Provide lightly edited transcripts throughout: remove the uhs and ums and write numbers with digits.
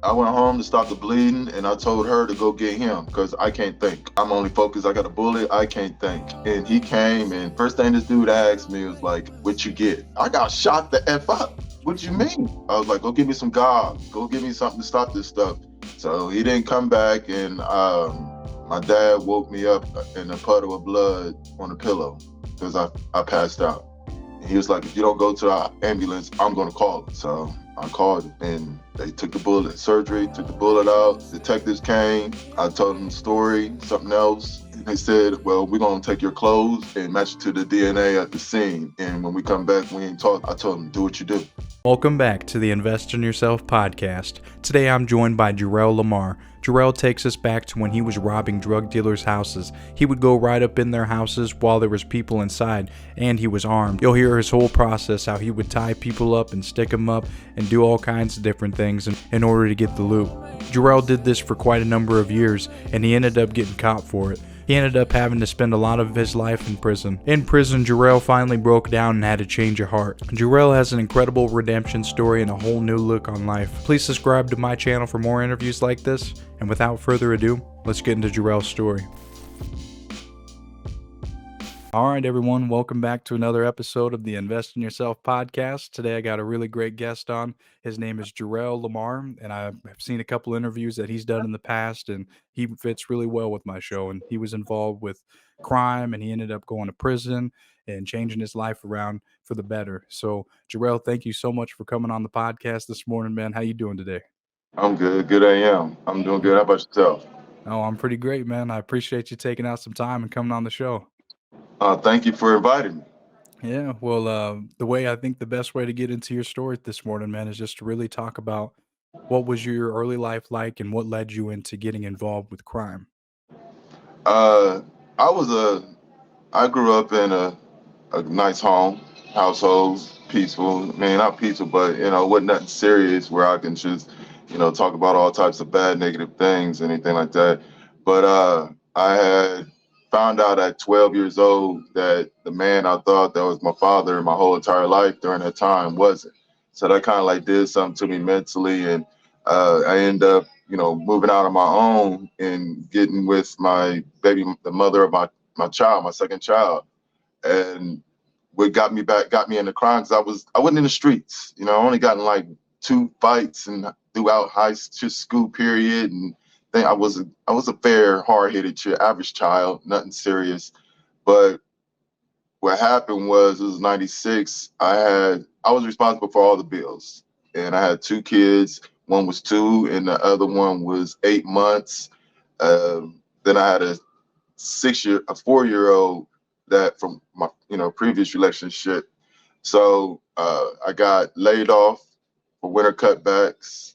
I went home to stop the bleeding, and I told her to go get him because I can't think. I'm only focused. I got a bullet. I can't think. And he came, and first thing this dude asked me was like, "What you get?" I got shot the f up. What you mean? I was like, "Go get me some gauze. Go get me something to stop this stuff." So he didn't come back, and my dad woke me up in a puddle of blood on a pillow because I passed out. He was like, if you don't go to the ambulance, I'm going to call it. So I called and they took the bullet, surgery, took the bullet out. Detectives came. I told them the story, something else. And they said, well, we're going to take your clothes and match it to the DNA at the scene. And when we come back, we ain't talk. I told them, do what you do. Welcome back to the Invest in Yourself podcast. Today I'm joined by Jorel Lamer. Jorel takes us back to when he was robbing drug dealers' houses. He would go right up in their houses while there was people inside, and he was armed. You'll hear his whole process, how he would tie people up and stick them up and do all kinds of different things in order to get the loot. Jorel did this for quite a number of years, and he ended up getting caught for it. He ended up having to spend a lot of his life in prison. In prison, Jorel finally broke down and had a change of heart. Jorel has an incredible redemption story and a whole new look on life. Please subscribe to my channel for more interviews like this. And without further ado, let's get into Jorel's story. All right, everyone, welcome back to another episode of the Invest in Yourself podcast. Today I got a really great guest on. His name is Jorel Lamer, and I've seen a couple interviews that he's done in the past, and he fits really well with my show. And he was involved with crime, and he ended up going to prison and changing his life around for the better. So, Jorel, thank you so much for coming on the podcast this morning, man. How you doing today? I'm good. Good I am. I'm doing good. How about yourself? Oh, I'm pretty great, man. I appreciate you taking out some time and coming on the show. Thank you for inviting me. Yeah, well, the way I think the best way to get into your story this morning, man, is just to really talk about what was your early life like and what led you into getting involved with crime. Uh, I was I grew up in a nice home, household, peaceful. I mean, not peaceful, but it wasn't nothing serious where I can just, talk about all types of bad, negative things, anything like that. But I had found out at 12 years old that the man I thought that was my father my whole entire life during that time wasn't. So that kind of like did something to me mentally, and I ended up, moving out on my own and getting with my baby, the mother of my child, my second child, and what got me into crime because I wasn't in the streets. I only gotten like two fights and throughout school period, and I was a fair, hard headed, average child, nothing serious. But what happened was it was '96. I was responsible for all the bills, and I had two kids. One was 2, and the other one was 8 months. Then I had a 4-year old that from my previous relationship. So I got laid off for winter cutbacks.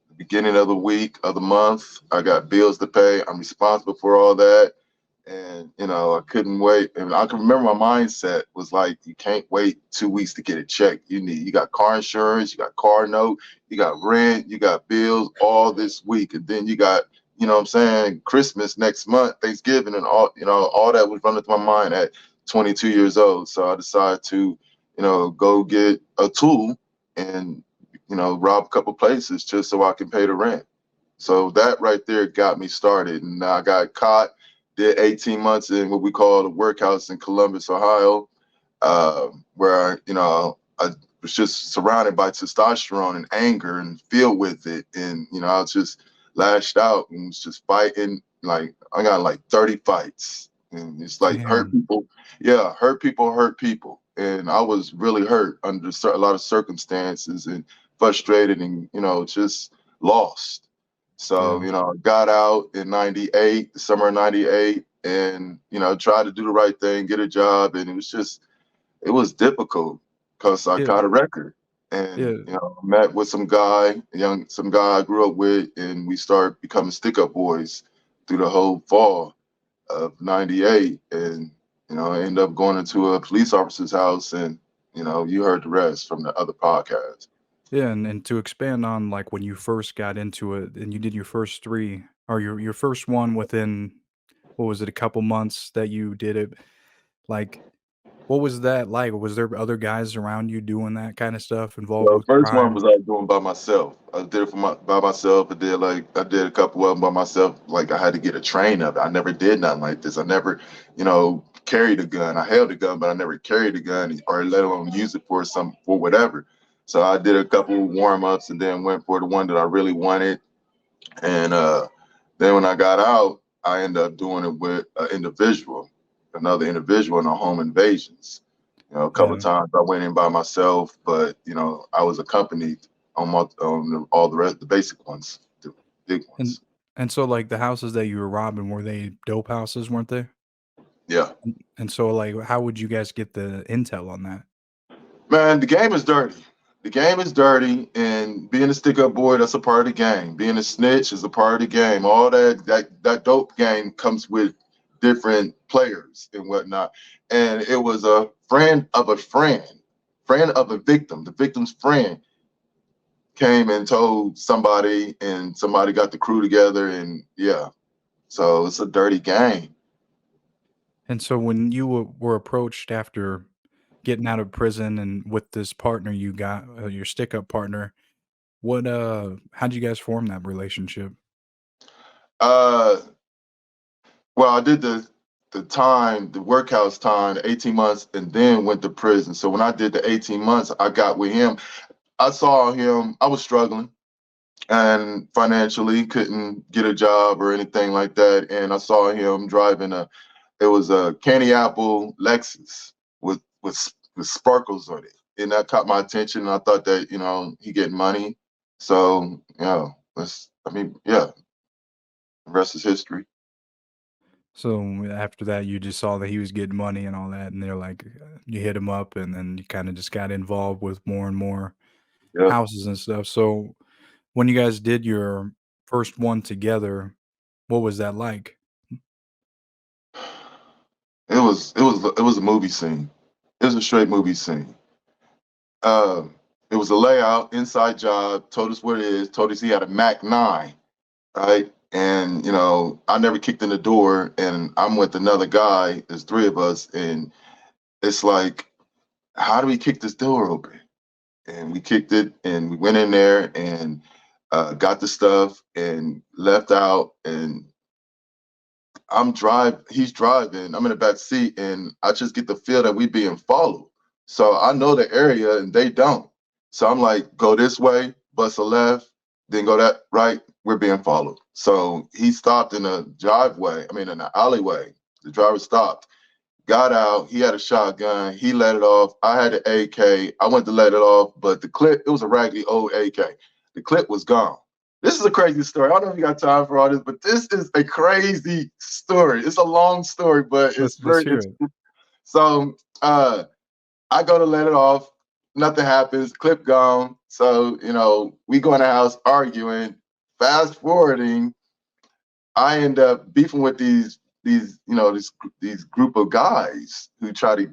The beginning of the week of the month, I got bills to pay. I'm responsible for all that, and I couldn't wait. And I can remember my mindset was like, you can't wait 2 weeks to get a check. You got car insurance, you got car note, you got rent, you got bills all this week, and then you got what I'm saying, Christmas next month, Thanksgiving, and all that was running through my mind at 22 years old. So I decided to, go get a tool and, rob a couple places just so I can pay the rent. So that right there got me started. And I got caught, did 18 months in what we call the workhouse in Columbus, Ohio, where, I was just surrounded by testosterone and anger and filled with it. And, I was just lashed out and was just fighting. Like I got like 30 fights, and it's like hurt Damn. people. Yeah, hurt people. And I was really hurt under a lot of circumstances and frustrated and, just lost. Yeah. So, I got out in '98, the summer of '98, and, tried to do the right thing, get a job. And it was difficult because I Yeah. caught a record and, Yeah. met with some guy I grew up with, and we started becoming stick-up boys through the whole fall of '98. And, I ended up going into a police officer's house, and, you heard the rest from the other podcast. Yeah. And to expand on like when you first got into it and you did your first three or your first one within, what was it, a couple months that you did it, like What was that like? Was there other guys around you doing that kind of stuff involved The with first one crime? was I was doing by myself. I did it by myself. I did a couple of them by myself. Like I had to get a train of it. I never did nothing like this. I never, carried a gun. I held a gun, but I never carried a gun or let alone use it for whatever. So I did a couple warm ups and then went for the one that I really wanted. And then when I got out, I ended up doing it with another individual in a home invasions. A couple of Yeah. times I went in by myself, but I was accompanied all the rest, the basic ones, the big And ones. and so like the houses that you were robbing, were they dope houses, weren't they? Yeah, And so like how would you guys get the intel on that? man, the game is dirty. The game is dirty, and being a stick-up boy, that's a part of the game. Being a snitch is a part of the game. All that dope game comes with different players and whatnot. And it was a friend of a victim. The victim's friend came and told somebody, and somebody got the crew together, and yeah. So it's a dirty game. And so when you were approached after getting out of prison and with this partner you got, your stick up partner, how'd you guys form that relationship? Uh, well, I did the workhouse time, 18 months, and then went to prison. So when I did the 18 months, I got with him. I saw him. I was struggling and financially couldn't get a job or anything like that. And I saw him driving it was a candy apple Lexus with sparkles on it, and that caught my attention. And I thought that he getting money, so yeah, the rest is history. So after that, you just saw that he was getting money and all that, and they're like, you hit him up, and then you kind of just got involved with more and more Yeah, houses and stuff. So when you guys did your first one together, what was that like? it was a movie scene. It was a straight movie scene. Um, it was a layout, inside job. Told us what it is. Told us he had a Mac 9, right? And I never kicked in the door, and I'm with another guy. There's three of us, and it's like, how do we kick this door open? And we kicked it, and we went in there and got the stuff and left out. And he's driving, I'm in the back seat, and I just get the feel that we being followed. So I know the area and they don't. So I'm like, go this way, bust a left, then go that right, we're being followed. So he stopped in a driveway, I mean in an alleyway. The driver stopped, got out, he had a shotgun, he let it off. I had an AK, I went to let it off, but the clip, it was a raggedy old AK. The clip was gone. This is a crazy story. I don't know if you got time for all this, but this is a crazy story. It's a long story, but it's Let's very hear it. interesting. So I go to let it off. Nothing happens. Clip gone. So, we go in the house arguing. Fast forwarding, I end up beefing with these group of guys who try to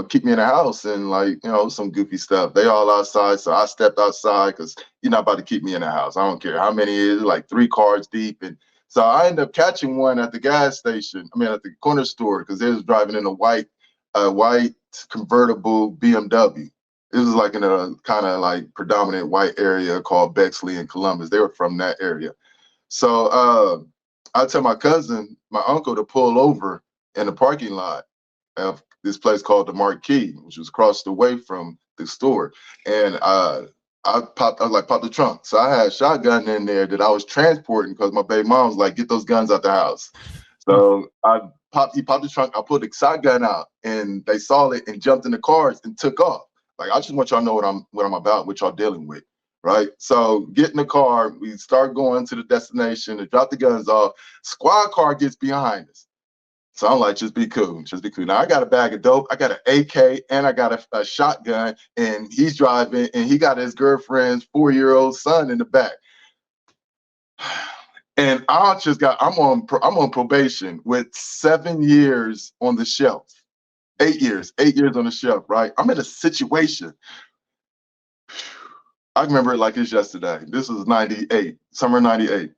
keep me in the house and like some goofy stuff. They all outside, so I stepped outside because you're not about to keep me in the house. I don't care how many it is, like 3 cars deep, and so I end up catching one at the gas station. I mean, at the corner store because they was driving in a white convertible BMW. It was like in a kind of like predominant white area called Bexley and Columbus. They were from that area. So I tell my cousin, my uncle, to pull over in the parking lot of this place called the Marquee, which was across the way from the store. And I was like, pop the trunk. So I had a shotgun in there that I was transporting because my baby mom was like, get those guns out the house. So he popped the trunk. I pulled the shotgun out, and they saw it and jumped in the cars and took off. Like, I just want y'all to know what I'm about, what y'all dealing with, right? So get in the car. We start going to the destination to drop the guns off. Squad car gets behind us. So I'm like, just be cool, just be cool. Now I got a bag of dope, I got an AK, and I got a shotgun, and he's driving, and he got his girlfriend's 4-year-old son in the back. And I'm on probation with 7 years on the shelf, 8 years on the shelf, right? I'm in a situation. I remember it like it's yesterday. This was 98, summer 98.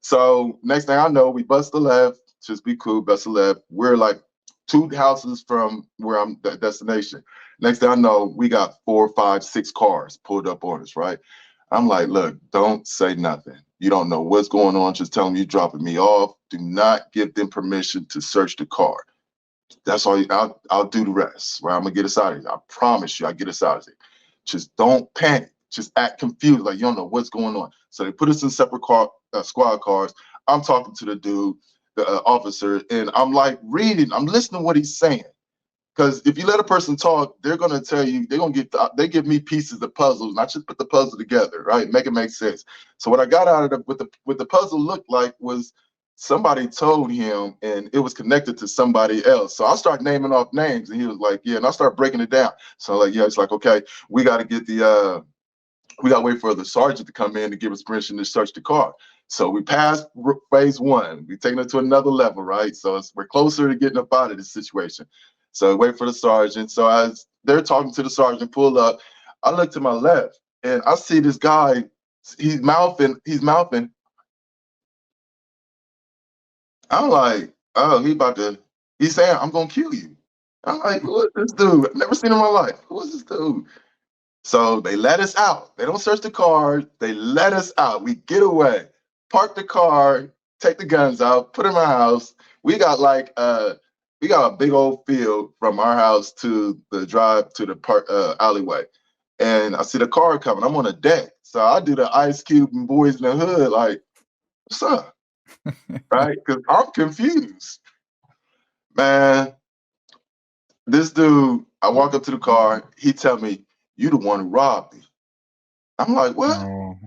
So next thing I know, we bust the left, just be cool, bust the left. We're like 2 houses from where I'm the destination. Next thing I know, we got 4, 5, 6 cars pulled up on us, right? I'm like, look, don't say nothing. You don't know what's going on. Just tell them you're dropping me off. Do not give them permission to search the car. That's all. I'll do the rest. Right? I'm gonna get us out of here. I promise you, I get us out of here. Just don't panic. Just act confused, like you don't know what's going on. So they put us in separate squad cars. I'm talking to the dude, the officer, and I'm like reading. I'm listening to what he's saying. Because if you let a person talk, they're gonna tell you they're gonna they give me pieces of puzzles, and I just put the puzzle together, right? Make it make sense. So what I got out of what the puzzle looked like was somebody told him, and it was connected to somebody else. So I start naming off names, and he was like, "Yeah," and I start breaking it down. So like, yeah, it's like, okay, we got to get we got to wait for the sergeant to come in to give us permission to search the car. So we passed phase 1. We taking it to another level, right? So we're closer to getting up out of this situation. So wait for the sergeant. So as they're talking to the sergeant, pull up. I look to my left and I see this guy. He's mouthing. I'm like, oh, he's saying, I'm gonna kill you. I'm like, who is this dude? I've never seen him in my life. Who is this dude? So they let us out. They don't search the car. They let us out. We get away, park the car, take the guns out, put in my house. We got we got a big old field from our house to the drive to the park alleyway. And I see the car coming. I'm on a deck. So I do the Ice Cube and Boys in the Hood, like, what's up? Right? Because I'm confused. Man, this dude, I walk up to the car, he tell me, you the one who robbed me. I'm like, what? Oh,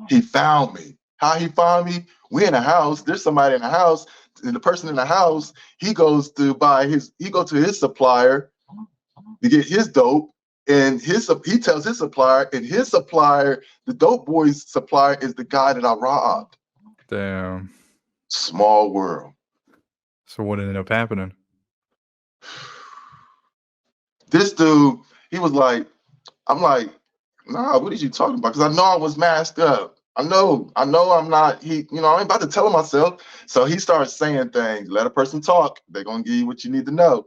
He found me. How he found me? We in a house. There's somebody in the house, and the person in the house, he goes to his supplier to get his dope, and he tells his supplier, and his supplier, the dope boy's supplier, is the guy that I robbed. damn. Small world. So what ended up happening? This dude, he was like, I'm like, nah, what are you talking about? Because I know I was masked up. I know I'm not, I ain't about to tell him myself. So he starts saying things, let a person talk. They're going to give you what you need to know.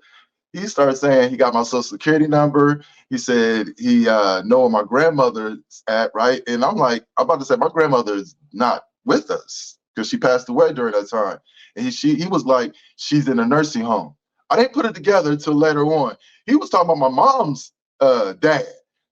He started saying he got my social security number. He said he know where my grandmother's at, right? And I'm like, I'm about to say my grandmother is not with us because she passed away during that time. And he was like, she's in a nursing home. I didn't put it together until later on. He was talking about my mom's dad,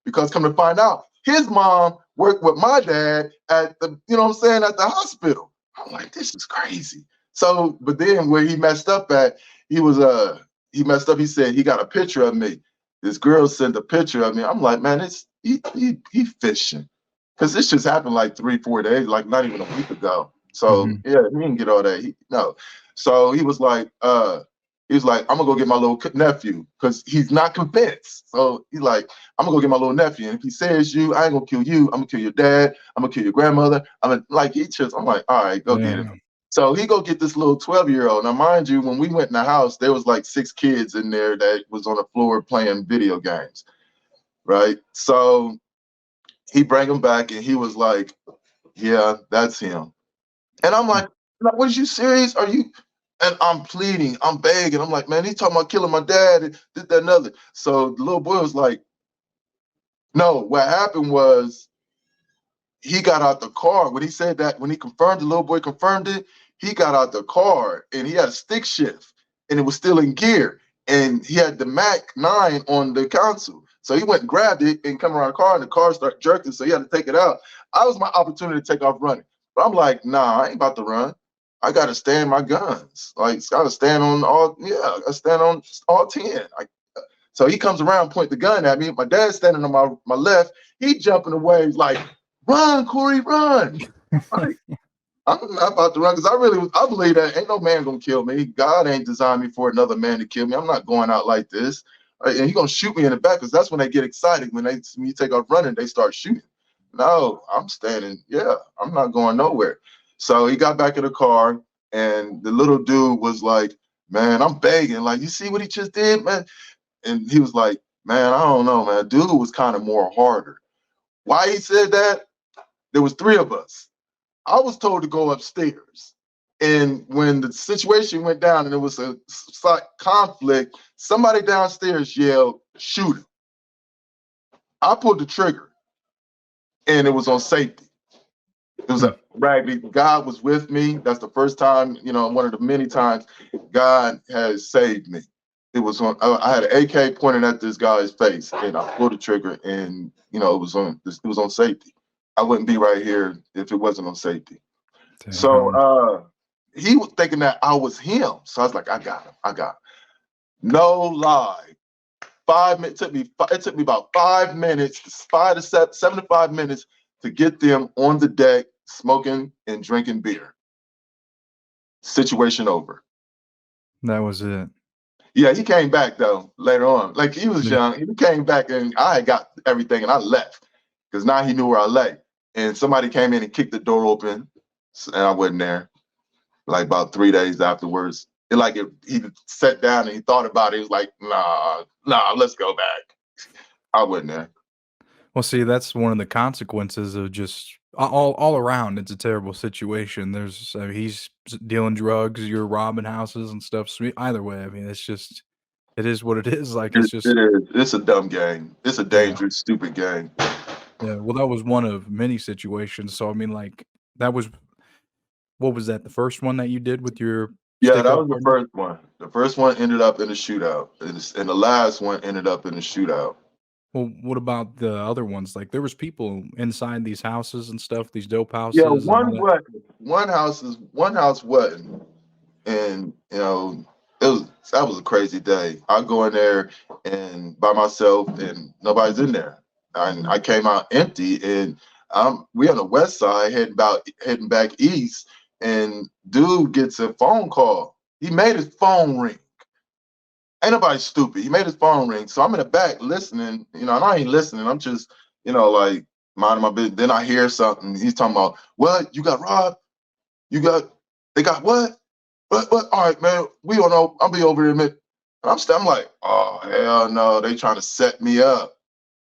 because come to find out, his mom worked with my dad at the, at the hospital. I'm like, this is crazy. So, but then where he messed up at, he messed up. He said he got a picture of me. This girl sent a picture of me. I'm like, man, he fishing, because this just happened like 3-4 days, like not even a week ago. So yeah, he didn't get all that. No. So he was like, I'm gonna go get my little nephew, because he's not convinced. So he's like, I'm gonna go get my little nephew, and if he says you, I ain't gonna kill you. I'm gonna kill your dad. I'm gonna kill your grandmother. I'm like, all right, go get him. So he go get this little 12-year-old. Now, mind you, when we went in the house, there was like 6 kids in there that was on the floor playing video games, right? So he bring him back, and he was like, yeah, that's him. And I'm like, what, is you serious? Are you? And I'm pleading, I'm begging. I'm like, man, he's talking about killing my dad and this, that, and other. So the little boy was like, no, what happened was he got out the car. When he said that, when he confirmed, the little boy confirmed it, he got out the car and he had a stick shift and it was still in gear. And he had the Mac 9 on the console. So he went and grabbed it and come around the car, and the car started jerking. So he had to take it out. I was my opportunity to take off running. But I'm like, nah, I ain't about to run. I got to stand my guns. Like, it's got to stand on I stand on all 10. So he comes around, point the gun at me. My dad's standing on my left. He jumping away like, run, Corey, run. Like, I'm not about to run, because I believe that ain't no man gonna kill me. God ain't designed me for another man to kill me. I'm not going out like this. And he gonna shoot me in the back, because that's when they get excited. When you take off running, they start shooting. No, I'm standing. Yeah, I'm not going nowhere. So he got back in the car, and the little dude was like, man, I'm begging. Like, you see what he just did, man? And he was like, man, I don't know, man. Dude was kind of more harder. Why he said that? There was 3 of us. I was told to go upstairs. And when the situation went down and it was a slight conflict, somebody downstairs yelled, "Shoot him." I pulled the trigger and it was on safety. It was Hmm. a raggedy. God was with me. That's the first time, one of the many times God has saved me. It was on. I had an AK pointed at this guy's face, and I pulled the trigger, and it was on. It was on safety. I wouldn't be right here if it wasn't on safety. So Damn. he was thinking that I was him. So I was like, I got him. I got him. No lie. 5 minutes took me. It took me about 5 minutes, 7 to 5 minutes to get them on the deck smoking and drinking beer. Situation over. That was it. Yeah, he came back though later on. Like he was Yeah. young. He came back and I had got everything and I left because now he knew where I lay. And somebody came in and kicked the door open and I wasn't there. Like about 3 days afterwards. He sat down and he thought about it. He was like, nah, let's go back. I wasn't there. Well, see, that's one of the consequences of just all around. It's a terrible situation. There's he's dealing drugs, you're robbing houses and stuff. So either way, I mean, it's just it is what it is. Like It, it's just it is. It's a dumb game. It's a yeah, dangerous, stupid game. yeah. Well, that was one of many situations. So I mean, like that was what was that? The first one that you did with your Yeah, stick that up was the partner? first one. The first one ended up in a shootout, and the last one ended up in a shootout. Well, what about the other ones? Like there was people inside these houses and stuff, these dope Yeah, houses and all one that. what? One house wasn't, and it was that was a crazy day. I go in there and by myself, and nobody's in there, and I came out empty, and we on the west side heading back east, and dude gets a phone call. He made his phone ring. Ain't nobody stupid. He made his phone ring. So I'm in the back listening, and I ain't listening. I'm just, like minding my business. Then I hear something. He's talking about, what? You got robbed? They got what? What? All right, man. We don't know. I'll be over here in a minute. I'm like, oh, hell no. They trying to set me up.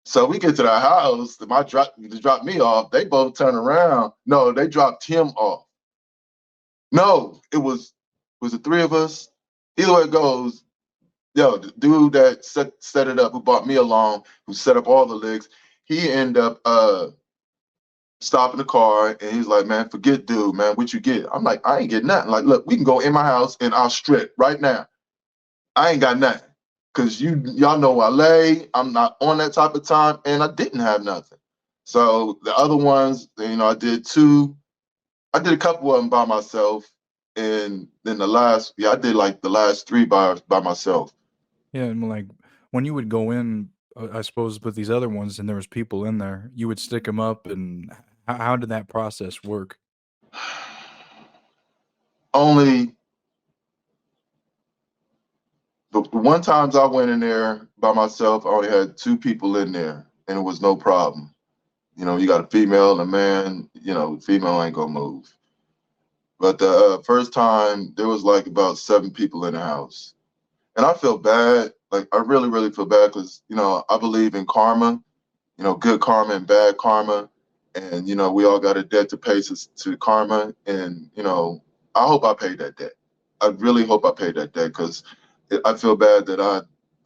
So we get to the house. They drop me off. They both turn around. No, they dropped him off. No, was the three of us. Either way it goes, yo, the dude that set it up, who brought me along, who set up all the licks, he ended up stopping the car and he's like, man, forget dude, man, what you get? I'm like, I ain't get nothing. Like, look, we can go in my house and I'll strip right now. I ain't got nothing. Cause y'all know I lay. I'm not on that type of time, and I didn't have nothing. So the other ones, I did two. I did a couple of them by myself, and then I did like the last three by myself. Yeah, and like when you would go in, I suppose with these other ones, and there was people in there, you would stick them up, and how did that process work? Only the one times I went in there by myself, I only had two people in there, and it was no problem. You got a female and a man. Female ain't gonna move. But the first time, there was like about seven people in the house, and I feel bad. Like I really, really feel bad because I believe in karma. Good karma and bad karma, and we all got a debt to pay to karma, and I hope I paid that debt. I really hope I paid that debt because I feel bad that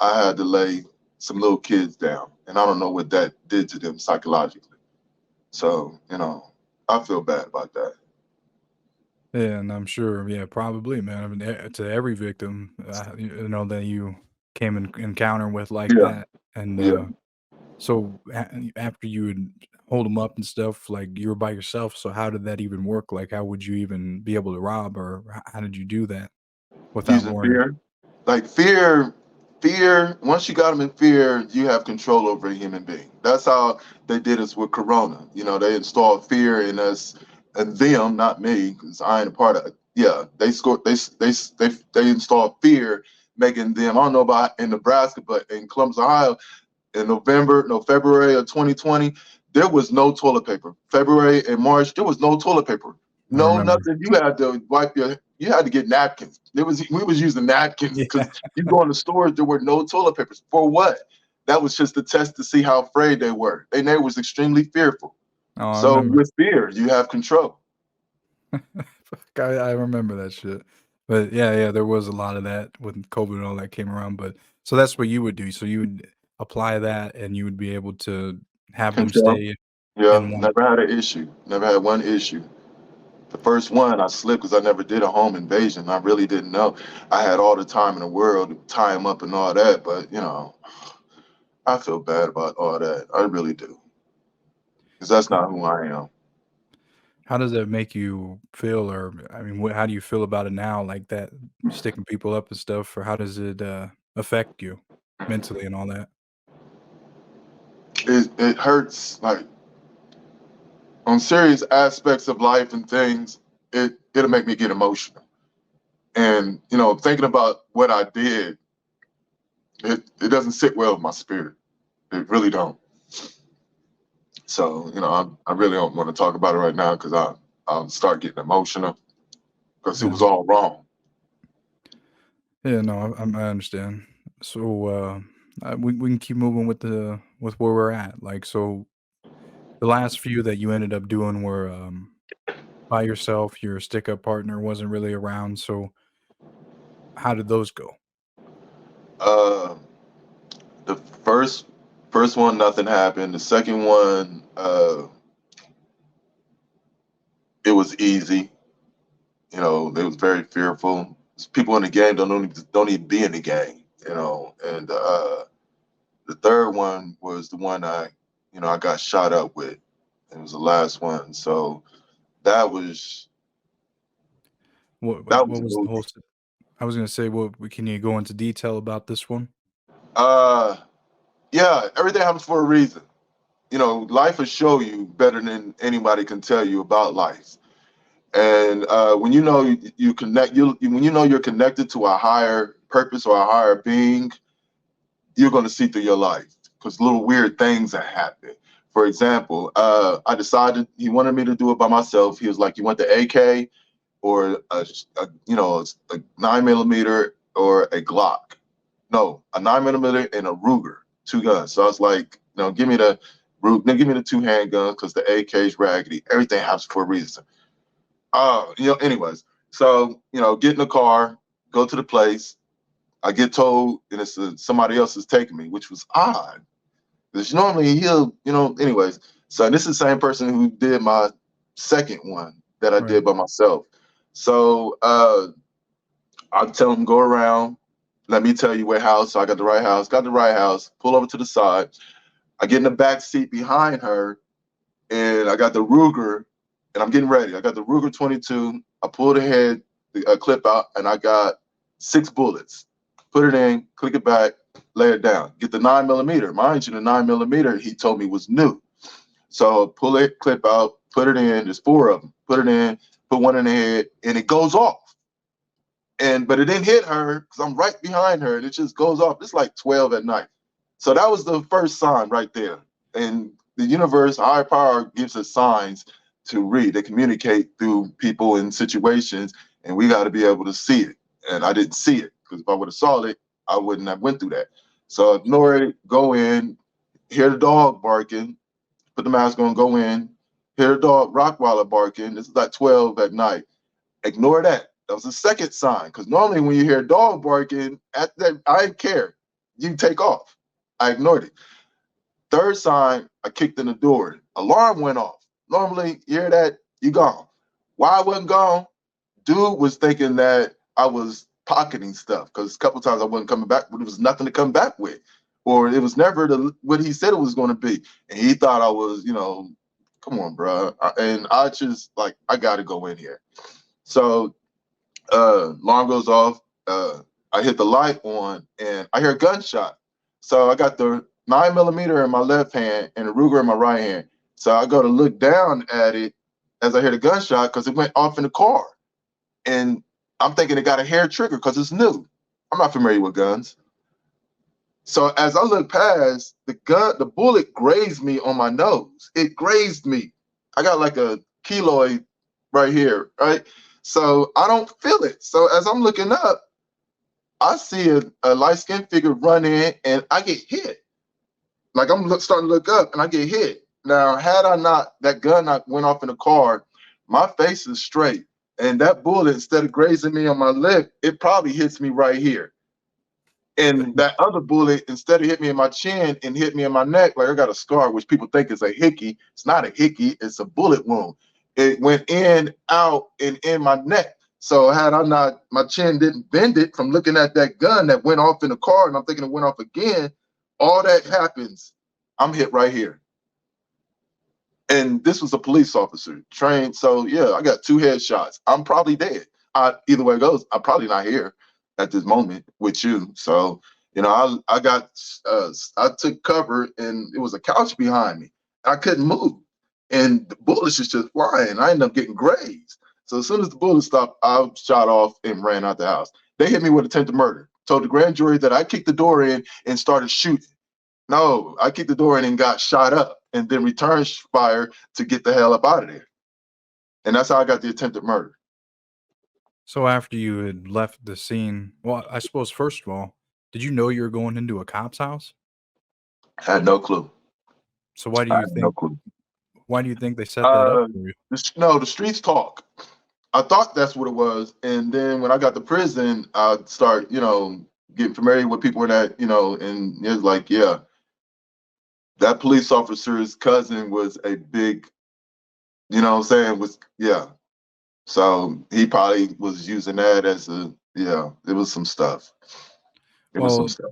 I had to lay some little kids down, and I don't know what that did to them psychologically. So I feel bad about that. Yeah, and I'm sure, yeah, probably, man. I mean, to every victim, that you came in encounter with like Yeah, that, and yeah. so after you would hold them up and stuff, like you were by yourself. So how did that even work? Like, how would you even be able to rob, or how did you do that without Using warning? fear. Like fear, once you got them in fear, you have control over a human being. That's how they did us with corona. They installed fear in us, and them, not me, because I ain't a part of it. Yeah, they scored. They installed fear, making them. I don't know about in Nebraska, but in Columbus, Ohio, in February of 2020, there was no toilet paper. February and March, there was no toilet paper. I No, remember. nothing. You had to get napkins. We was using napkins Yeah. because you go in the stores, there were no toilet papers. For what? That was just a test to see how afraid they were. They was extremely fearful. Oh, I So remember. with fear, you have control. I remember that shit. But yeah, there was a lot of that when COVID and all that came around. But so that's what you would do. So you would apply that, and you would be able to have them Control. stay Yeah, in one. never had an issue. Never had one issue. The first one I slipped because I never did a home invasion. I really didn't know. I had all the time in the world to tie him up and all that, but I feel bad about all that. I really do, because that's not who I am. How does that make you feel, or I mean, how do you feel about it now, like that sticking people up and stuff, or how does it affect you mentally and all that? It hurts like on serious aspects of life and things. It'll make me get emotional, and thinking about what I did, it doesn't sit well with my spirit. It really don't. So I really don't want to talk about it right now because I'll start getting emotional because it Yeah, was all wrong. yeah, no, I understand. So we can keep moving with the with where we're at. Like, so the last few that you ended up doing were by yourself. Your stick up partner wasn't really around. So how did those go? Uh, the first one, nothing happened. The second one, it was easy. They was very fearful. People in the game don't even be in the game. And the third one was the one I got shot up with. It was the last one. So that was that What was was the whole? movie. I was gonna say, what can you go into detail about this one? Uh, yeah, everything happens for a reason. Life will show you better than anybody can tell you about life. And when you connect, when you're connected to a higher purpose or a higher being, you're going to see through your life because little weird things that happen. For example, I decided he wanted me to do it by myself. He was like, "You want the AK or a 9 millimeter or a Glock?" No, a 9 millimeter and a Ruger, two guns. So I was like, give me the give me the two handguns because the AK's raggedy. Everything happens for a reason. Anyways, so get in the car, go to the place. I get told, and it's somebody else is taking me, which was odd. Because normally anyways. So this is the same person who did my second one that I Right. did by myself. So I tell him, go around, let me tell you what house. So I got the right house, pull over to the side. I get in the back seat behind her, and I got the Ruger, and I'm getting ready. I got the Ruger 22. I pulled the clip out, and I got 6 bullets. Put it in, click it back, lay it down. Get the 9 millimeter. Mind you, the 9 millimeter he told me was new. So pull it, clip out, put it in. There's 4 of them. Put it in, put one in the head, and it goes off. But it didn't hit her because I'm right behind her, and it just goes off. It's like 12 at night. So that was the first sign right there. And the universe, higher power, gives us signs to read. They communicate through people and situations, and we got to be able to see it. And I didn't see it because if I would have saw it, I wouldn't have went through that. So ignore it, go in, hear the dog barking, put the mask on, go in, hear the dog Rottweiler barking. This is like 12 at night. Ignore that. That was the second sign. Because normally when you hear a dog barking, at that I didn't care. You take off. I ignored it. Third sign, I kicked in the door. Alarm went off. Normally, you hear that, you gone. Why I wasn't gone? Dude was thinking that I was pocketing stuff because a couple times I wasn't coming back, but it was nothing to come back with. Or it was never what he said it was going to be. And he thought I was, come on, bro. And I just like, I got to go in here. So alarm goes off. I hit the light on and I hear a gunshot. So I got the 9 millimeter in my left hand and the Ruger in my right hand. So I go to look down at it as I hear the gunshot because it went off in the car. And I'm thinking it got a hair trigger because it's new. I'm not familiar with guns. So as I look past, the bullet grazed me on my nose. It grazed me. I got like a keloid right here, right? So I don't feel it. So as I'm looking up, I see a light-skinned figure run in and I get hit. Like starting to look up and I get hit. Now, had I not, that gun not went off in the car, my face is straight. And that bullet, instead of grazing me on my lip, it probably hits me right here. And that other bullet, instead of hit me in my chin and hit me in my neck, like I got a scar, which people think is a hickey. It's not a hickey, it's a bullet wound. It went in, out, and in my neck. So had I not, my chin didn't bend it from looking at that gun that went off in the car, and I'm thinking it went off again. All that happens, I'm hit right here. And this was a police officer trained. So yeah, I got 2 headshots. I'm probably dead. Either way it goes, I'm probably not here at this moment with you. So I got I took cover, and it was a couch behind me. I couldn't move, and the bullets just flying. I ended up getting grazed. So as soon as the bullets stopped, I shot off and ran out the house. They hit me with attempted murder. Told the grand jury that I kicked the door in and started shooting. No, I kicked the door in and got shot up, and then returned fire to get the hell up out of there. And that's how I got the attempted murder. So after you had left the scene, well, I suppose first of all, did you know you were going into a cop's house? I had no clue. So why do I you had no think clue. why do you think they set that up for you? No, the streets talk. I thought that's what it was, and then when I got to prison, I start, getting familiar with people in that, and it was like, yeah, that police officer's cousin was a big, what I'm saying, was yeah. So he probably was using that as it was some stuff. It was some Well, stuff.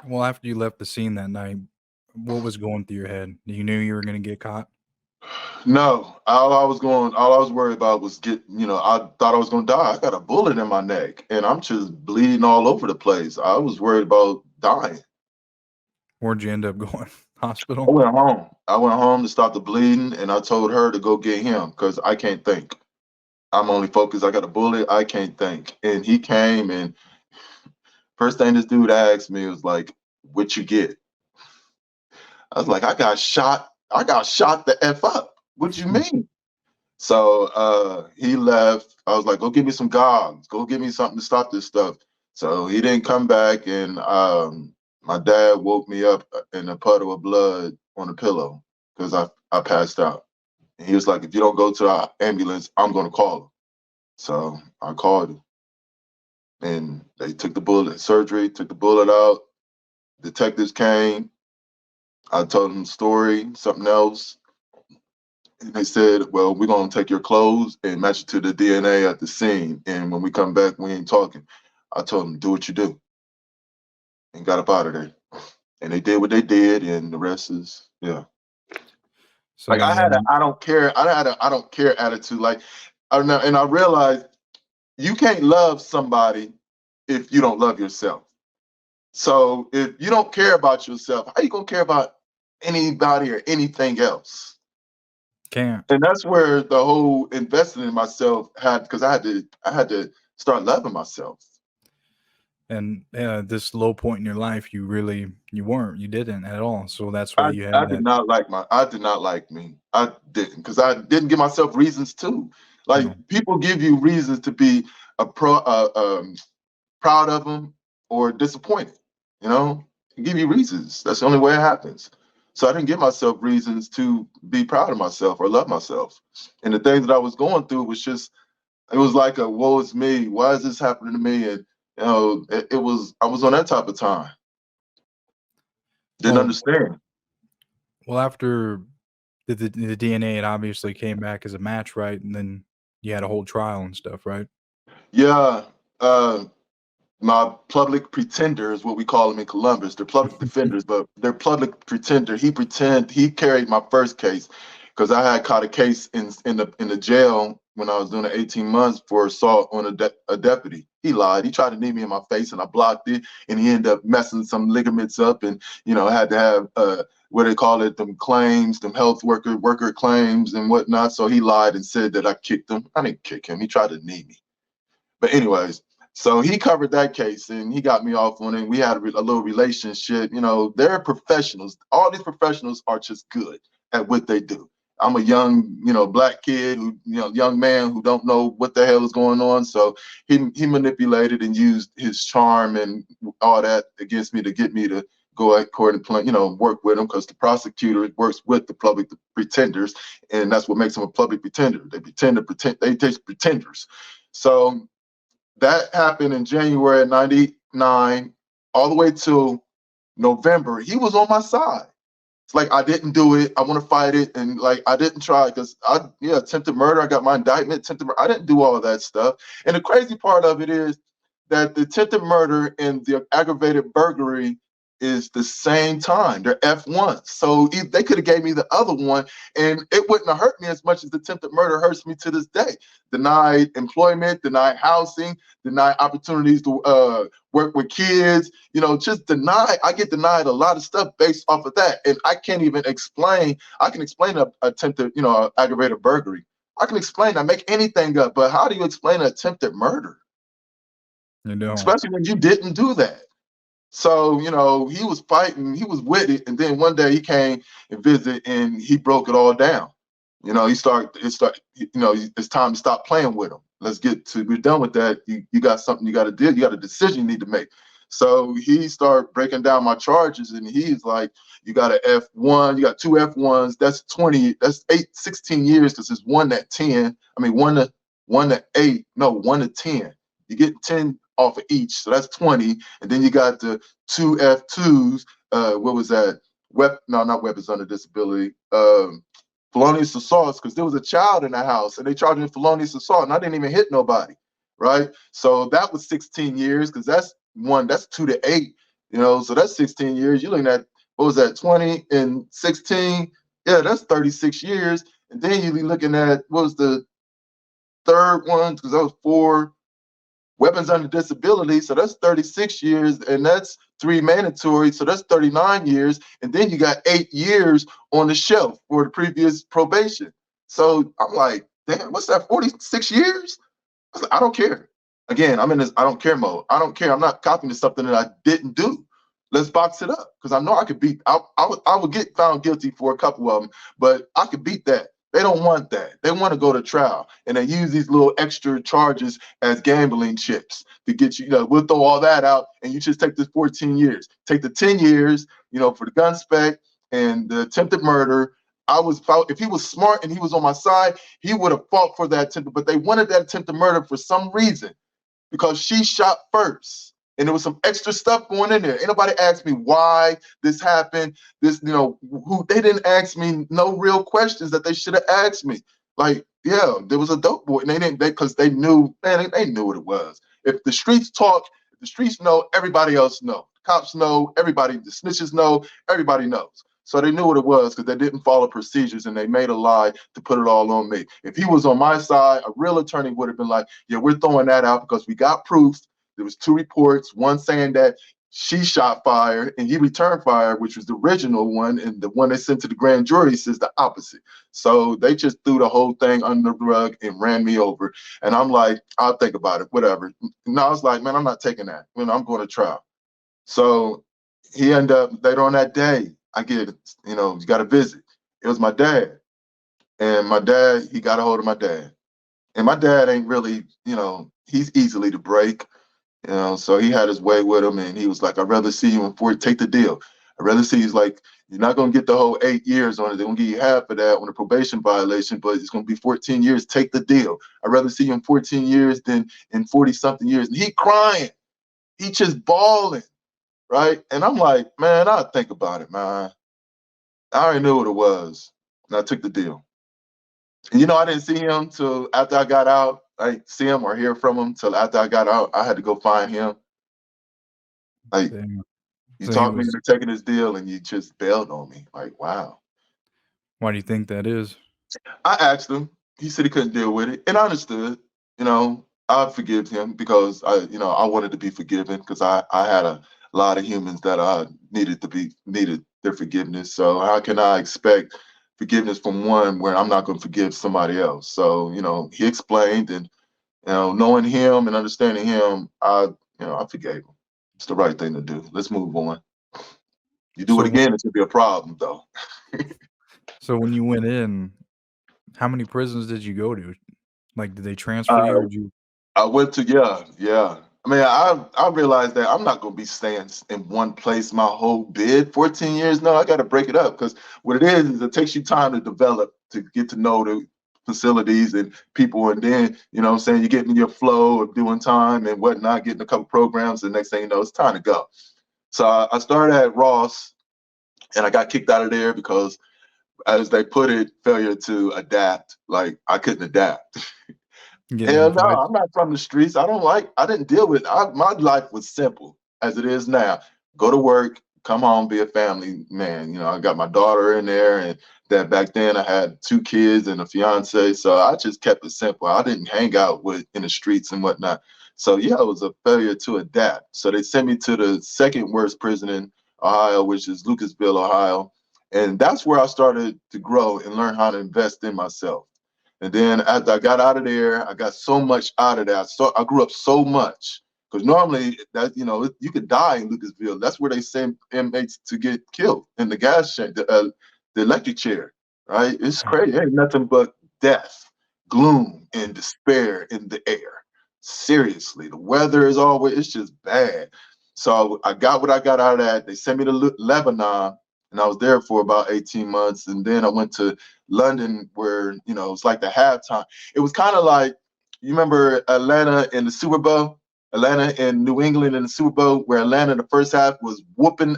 well, after you left the scene that night, what was going through your head? You knew you were going to get caught? No, all I was worried about was I thought I was gonna die. I got a bullet in my neck and I'm just bleeding all over the place. I was worried about dying. Where'd you end up going? I Hospital? went home. I went home to stop the bleeding, and I told her to go get him because I can't think. I'm only focused. I got a bullet. I can't think. And he came, and first thing this dude asked me was like, "What you get?" I was like, "I got shot. I got shot the F up. What you mean?" So he left. I was like, "Go get me some gogs. Go get me something to stop this stuff." So he didn't come back, and my dad woke me up in a puddle of blood on a pillow because I passed out. And he was like, "If you don't go to the ambulance, I'm going to call him." So I called him, and they took the bullet surgery, took the bullet out. Detectives came. I told them the story, something else. And they said, "Well, we're going to take your clothes and match it to the DNA at the scene. And when we come back, we ain't talking." I told them, "Do what you do," and got up out of there. And they did what they did, and the rest is, yeah. So Like I had a then, I don't care. I had a I don't care attitude. Like I don't know, and I realized you can't love somebody if you don't love yourself. So if you don't care about yourself, how you gonna care about anybody or anything else? can't. And that's where the whole investing in myself had, because I had to start loving myself. And this low point in your life, you didn't at all. So that's why I you I had did that, not like I did not like me. I didn't, because I didn't give myself reasons to. you Like know, people give you reasons to be a proud of them or disappointed. You know, they give you reasons. That's the only way it happens. So I didn't give myself reasons to be proud of myself or love myself. And the things that I was going through was just, it was like a woe is me. Why is this happening to me? And it was, I was on that type of time. Didn't well, understand. after the DNA, it obviously came back as a match, right? And then you had a whole trial and stuff, right? Yeah. Uh, my public pretender is what we call them in Columbus. They're public defenders, but they're public pretender. He carried my first case because I had caught a case in the jail when I was doing the 18 months for assault on a deputy. He lied. He tried to knee me in my face, and I blocked it. And he ended up messing some ligaments up, and had to have what they call it, them claims, them health worker claims and whatnot. So he lied and said that I kicked him. I didn't kick him. He tried to knee me. But anyways, so he covered that case and he got me off on it. We had a little relationship. They're professionals. All these professionals are just good at what they do. I'm a young, black kid who, young man who don't know what the hell is going on. So he manipulated and used his charm and all that against me to get me to, go at court and work with them because the prosecutor works with the public pretenders, and that's what makes them a public pretender. They pretend to pretend. They take pretenders. So that happened in January of '99, all the way till November. He was on my side. It's like I didn't do it. I want to fight it, and like I didn't try because attempted murder. I got my indictment. Attempted murder. I didn't do all of that stuff. And the crazy part of it is that the attempted murder and the aggravated burglary is the same time. They're F1s. So they could have gave me the other one, and it wouldn't have hurt me as much as the attempted murder hurts me to this day. Denied employment, denied housing, denied opportunities to work with kids, just denied. I get denied a lot of stuff based off of that. And I can't even explain. I can explain an attempted, aggravated burglary. I can explain, I make anything up, but how do you explain an attempted murder? You don't. Especially when you didn't do that. So, he was fighting, he was with it. And then one day he came and visited and he broke it all down. It's time to stop playing with him. We're done with that. You got something you got to do. You got a decision you need to make. So he started breaking down my charges, and he's like, you got an F1, you got two F1s. That's 20, that's 16 years because it's 1 to 10. I mean, 1 to 8, no, 1 to 10. You get 10 off of each, so that's 20. And then you got the two F2s. What was that? Not weapons under disability. Felonious assaults, because there was a child in the house and they charged me felonious assault, and I didn't even hit nobody, right? So that was 16 years, because that's 2 to 8, so that's 16 years. You're looking at, what was that, 20 and 16? Yeah, that's 36 years. And then you'd be looking at, what was the third one? Because that was 4 weapons under disability, so that's 36 years, and that's 3 mandatory, so that's 39 years, and then you got 8 years on the shelf for the previous probation. So I'm like, damn, what's that, 46 years? I was like, I don't care. Again, I'm in this I don't care mode. I don't care. I'm not copying to something that I didn't do. Let's box it up, because I know I could beat. I would get found guilty for a couple of them, but I could beat that. They don't want that. They want to go to trial, and they use these little extra charges as gambling chips to get you. We'll throw all that out, and you just take this 14 years. Take the 10 years, for the gun spec and the attempted murder. If he was smart and he was on my side, he would have fought for that attempted. But they wanted that attempted murder for some reason, because she shot first. And there was some extra stuff going in there. Ain't nobody asked me why this happened. Who they didn't ask me no real questions that they should have asked me. Like, yeah, there was a dope boy, and because they knew, man, they knew what it was. If the streets talk, if the streets know, everybody else know. Cops know, everybody, the snitches know, everybody knows. So they knew what it was, because they didn't follow procedures, and they made a lie to put it all on me. If he was on my side, a real attorney would have been like, yeah, we're throwing that out because we got proof. There was 2 reports, one saying that she shot fire and he returned fire, which was the original one, and the one they sent to the grand jury says the opposite. So they just threw the whole thing under the rug and ran me over. And I'm like, I'll think about it, whatever. And I was like, man, I'm not taking that. I'm going to trial. So he ended up later on that day, I get, you got to visit. It was my dad. And my dad, he got a hold of my dad. And my dad ain't really, he's easily to break. So he had his way with him, and he was like, I'd rather see you take the deal. I'd rather see he's like, you're not going to get the whole 8 years on it. They're going to give you half of that on a probation violation, but it's going to be 14 years. Take the deal. I'd rather see you in 14 years than in 40 something years. And he crying. He just bawling, right? And I'm like, man, I'll think about it, man. I already knew what it was. And I took the deal. And I didn't see him till after I got out. I didn't see him or hear from him till after I got out. I had to go find him. Like, Damn. you So he talked me was. into taking this deal, and you just bailed on me. Like, wow. Why do you think that is? I asked him. He said he couldn't deal with it, and I understood. I forgive him because I wanted to be forgiven, because I had a lot of humans that needed their forgiveness. So how can I expect forgiveness from one where I'm not going to forgive somebody else? So he explained, and knowing him and understanding him, I forgave him. It's the right thing to do. Let's move on. You do it So again, it's gonna be a problem, though. so when you went in, how many prisons did you go to? Like, did they transfer you, Uh, or did you? I went to, yeah. I mean, I realized that I'm not going to be staying in one place my whole bid 14 years. No, I got to break it up because what it is it takes you time to develop, to get to know the facilities and people. And then, you know what I'm saying, you get in your flow of doing time and whatnot, getting a couple programs. And next thing you know, it's time to go. So I started at Ross and I got kicked out of there because, as they put it, failure to adapt. Like I couldn't adapt. Getting in Hell no, fights. I'm not from the streets. I didn't deal with, my life was simple as it is now. Go to work, come home, be a family man. You know, I got my daughter in there, and that back then I had 2 kids and a fiance. So I just kept it simple. I didn't hang out with in the streets and whatnot. So yeah, it was a failure to adapt. So they sent me to the second worst prison in Ohio, which is Lucasville, Ohio. And that's where I started to grow and learn how to invest in myself. And then after I got out of there, I got so much out of that. So I grew up so much because normally that you could die in Lucasville. That's where they send inmates to get killed in the gas chain, the electric chair. Right? It's crazy. It ain't nothing but death, gloom, and despair in the air. Seriously, the weather is always it's just bad. So I got what I got out of that. They sent me to Lebanon, and I was there for about 18 months, and then I went to London, where it's like the halftime. It was kind of like, you remember Atlanta in the Super Bowl, Atlanta and New England in the Super Bowl, where Atlanta the first half was whooping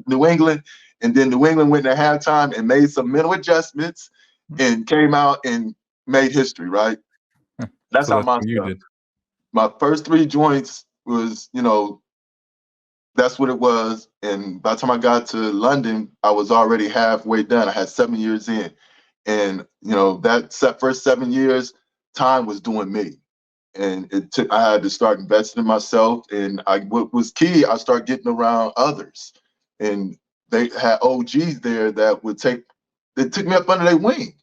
New England, and then New England went to halftime and made some mental adjustments and came out and made history. Right? That's So how that's my what you stuff. did. My first 3 joints was, that's what it was. And by the time I got to London, I was already halfway done. I had 7 years in. And, that first 7 years, time was doing me. And I had to start investing in myself. And what was key, I started getting around others. And they had OGs there that took me up under their wing.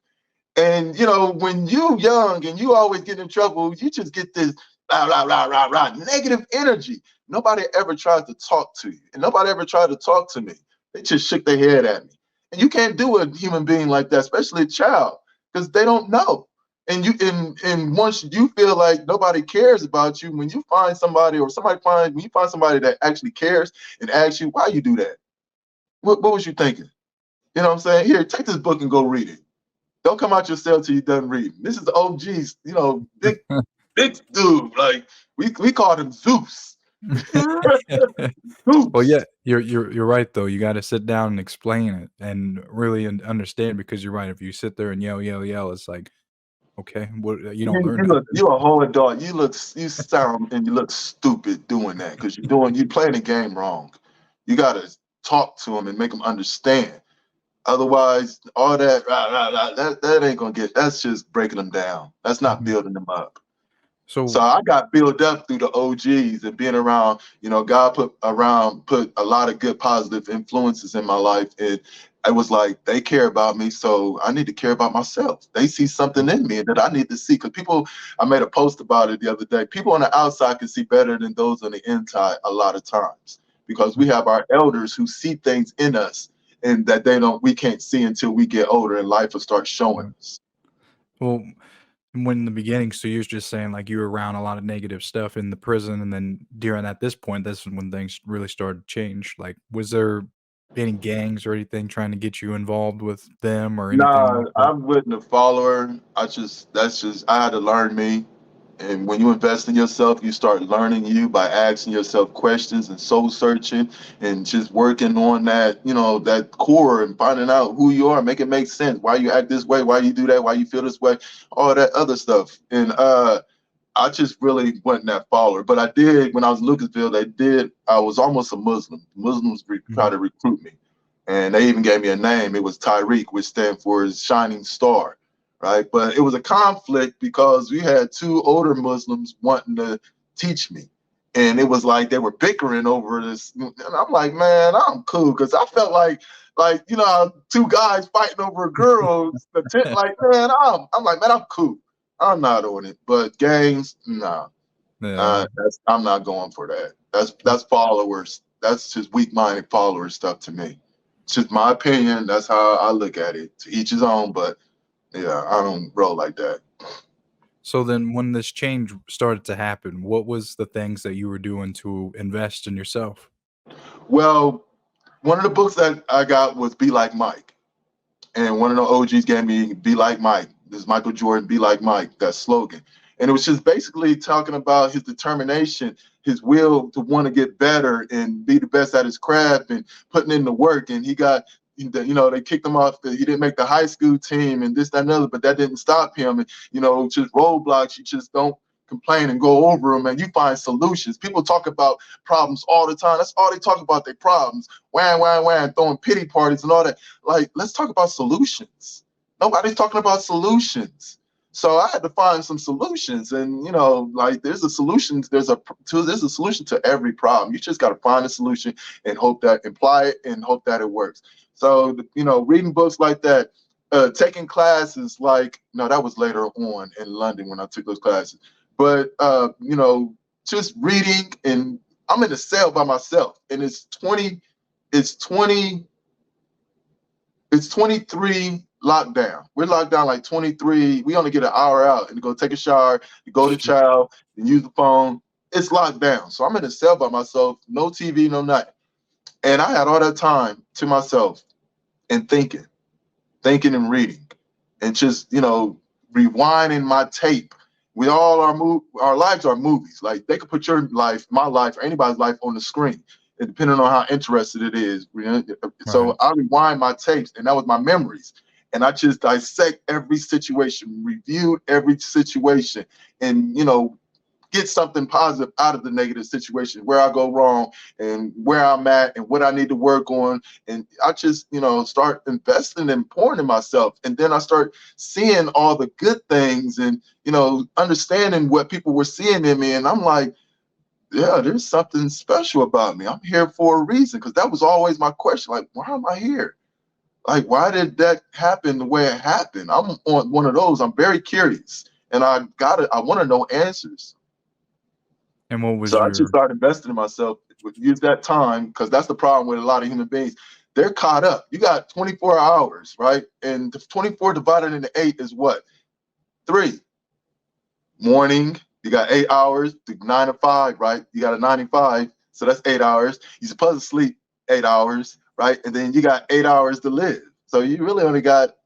And when you young and you always get in trouble, you just get this rah, rah, rah, rah, rah, negative energy. Nobody ever tried to talk to you, and nobody ever tried to talk to me. They just shook their head at me. And you can't do a human being like that, especially a child, because they don't know. And once you feel like nobody cares about you, when you find somebody or when you find somebody that actually cares and asks you why you do that, what was you thinking? You know what I'm saying? Here, take this book and go read it. Don't come out your cell till you're done reading. This is the OGs, big dude. Like we called him Zeus. Well, Zeus. yeah, you're right though. You got to sit down and explain it and really understand because you're right. If you sit there and yell, yell, yell, it's like, okay, what you don't learn nothing. You're a whole adult. You sound and you look stupid doing that because you playing the game wrong. You gotta talk to them and make them understand. Otherwise, all that rah, rah, rah, that ain't gonna that's just breaking them down. That's not Mhm. building them up. So So, I got built up through the OGs and being around, God put a lot of good positive influences in my life. And it was like they care about me, so I need to care about myself. They see something in me that I need to see. Because I made a post about it the other day. People on the outside can see better than those on the inside a lot of times. Because we have our elders who see things in us and that we can't see until we get older and life will start showing us. well, when in the beginning, so you was just saying like you were around a lot of negative stuff in the prison, and then during at this point, that's when things really started to change. Like, was there any gangs or anything trying to get you involved with them or anything Nah, like I that? wasn't a follower. I had to learn me. And when you invest in yourself, you start learning you by asking yourself questions and soul searching and just working on that core and finding out who you are, make it make sense. Why you act this way, why you do that, why you feel this way, all that other stuff. And I just really wasn't that follower. But I did, when I was in Lucasville, I was almost a Muslim. Muslims try Mhm. to recruit me. And they even gave me a name. It was Tariq, which stands for Shining Star, right? But it was a conflict because we had 2 older Muslims wanting to teach me. And it was like they were bickering over this. And I'm like, man, I'm cool. Because I felt like, 2 guys fighting over a girl. Like, man, I'm like, man, I'm cool. I'm not on it. But gangs, nah. Yeah. I'm not going for that. That's followers. That's just weak-minded follower stuff to me. It's just my opinion. That's how I look at it. To each his own, but yeah, I don't roll like that. So then when this change started to happen, what was the things that you were doing to invest in yourself? Well, one of the books that I got was Be Like Mike. And one of the OGs gave me "Be Like Mike." This is Michael Jordan, "Be Like Mike," that slogan. And it was just basically talking about his determination, his will to want to get better and be the best at his craft and putting in the work. And he got, they kicked him off. He didn't make the high school team and this, that, and other, but that didn't stop him. And, just roadblocks, you just don't complain and go over them and you find solutions. People talk about problems all the time. That's all they talk about, their problems. Wham, wham, wham, throwing pity parties and all that. Like, let's talk about solutions. Nobody's talking about solutions. So I had to find some solutions, and like there's a solution. There's a solution to every problem. You just got to find a solution and apply it and hope that it works. So reading books like that, taking classes like no, that was later on in London when I took those classes. But just reading, and I'm in a cell by myself, and it's 23 lockdown. We're locked down like 23. We only get an hour out and go take a shower, go to chow, and use the phone. It's locked down. So I'm in a cell by myself, no TV, no nothing. And I had all that time to myself and thinking and reading and just, rewinding my tape. We all our lives are movies. Like they could put your life, my life, or anybody's life on the screen, and depending on how interested it is. So Right. I rewind my tapes, and that was my memories. And I just dissect every situation, reviewed every situation, and get something positive out of the negative situation, where I go wrong and where I'm at and what I need to work on. And I just, start investing and pouring in myself. And then I start seeing all the good things and, understanding what people were seeing in me. And I'm like, yeah, there's something special about me. I'm here for a reason. Because that was always my question. Like, why am I here? Like, why did that happen the way it happened? I'm on one of those. I'm very curious. And I want to know answers. And what was So I just your started investing in myself. Use that time, because that's the problem with a lot of human beings. They're caught up. You got 24 hours, right? And the 24 divided into 8 is what? 3. Morning, you got 8 hours to 9 to 5, right? You got a 95, so that's 8 hours. You're supposed to sleep 8 hours, right? And then you got 8 hours to live. So you really only got,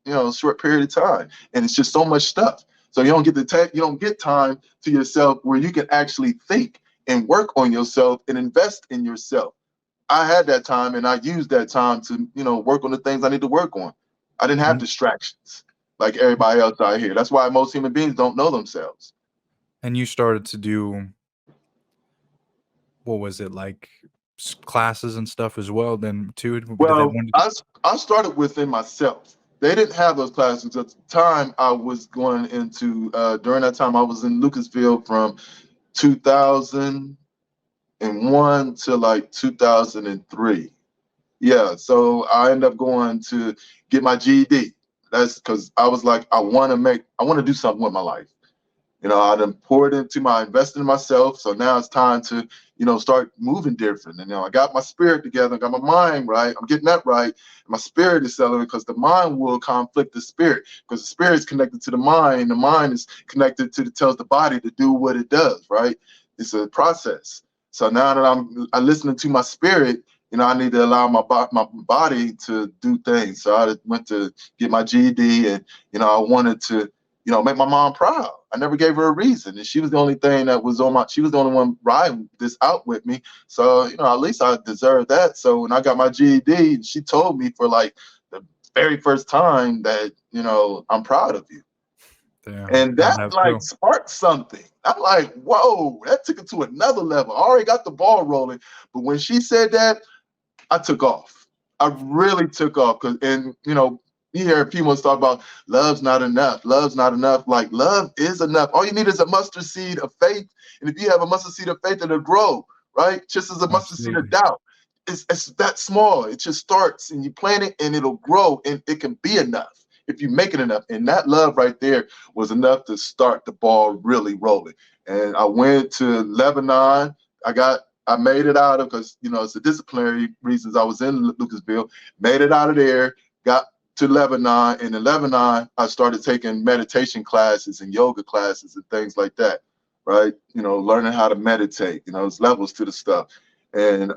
a short period of time, and it's just so much stuff. So you don't get time to yourself where you can actually think and work on yourself and invest in yourself. I had that time, and I used that time to, work on the things I need to work on. I didn't have distractions like everybody else out here. That's why most human beings don't know themselves. and you started to do, what was it, like classes and stuff as well then too? Did that Well, one? I started within myself. They didn't have those classes at the time. I was going into during that time I was in Lucasville from 2001 to like 2003. Yeah, so I ended up going to get my GED. That's because I was like, I want to do something with my life. I done poured invested in myself. So now it's time to, start moving different. And, I got my spirit together, I got my mind right. I'm getting that right. My spirit is selling, because the mind will conflict the spirit, because the spirit is connected to the mind. The mind is connected tells the body to do what it does, right? It's a process. So now that I'm listening to my spirit, I need to allow my body to do things. So I went to get my GED, and, I wanted to, make my mom proud. I never gave her a reason. And she was the only thing that was she was the only one riding this out with me. So, at least I deserved that. So when I got my GED, she told me for like the very first time that, I'm proud of you. Damn, And I that have like too. sparked something. I'm like, whoa, that took it to another level. I already got the ball rolling. But when she said that, I took off. I really took off, and you hear people talk about love's not enough. Love's not enough. Like, love is enough. All you need is a mustard seed of faith, and if you have a mustard seed of faith, it'll grow, right? Just as a mustard seed of Absolutely. doubt. It's that small. It just starts, and you plant it, and it'll grow, and it can be enough if you make it enough. And that love right there was enough to start the ball really rolling. And I went to Lebanon. I made it out of, because it's the disciplinary reasons I was in Lucasville. Made it out of there. Got to Lebanon. And in Lebanon, I started taking meditation classes and yoga classes and things like that, right? Learning how to meditate. There's levels to the stuff. And,